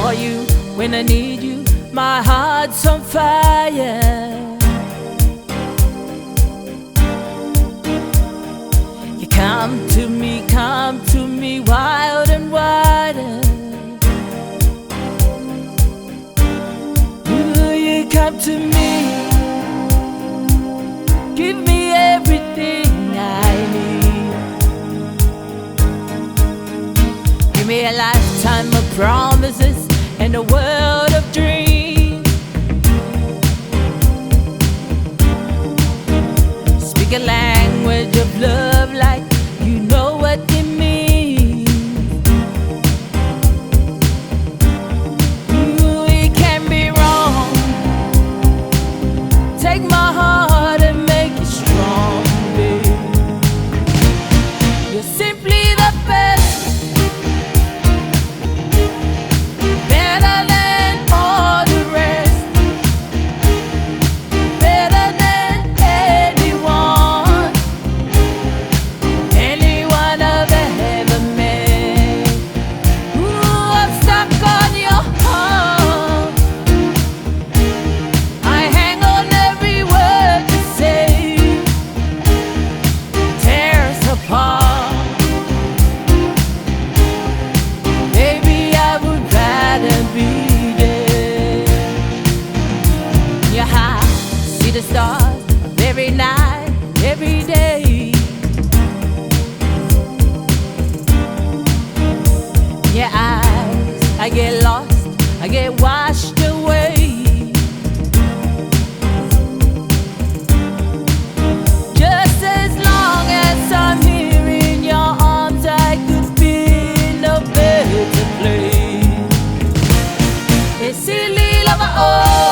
call you when I need you. My heart's on fire. You come to me wild and wider. Ooh, you come to me, give me everything I need. Give me a lifetime of promises and a world of dreams. Speak a language of love like you know what it means. Ooh, it can't be wrong. Take my heart and make it strong, babe. You're simply the best. The stars of every night, every day. In your eyes, I get lost, I get washed away. Just as long as I'm here in your arms, I could be in a better place. It's Silia, oh, oh.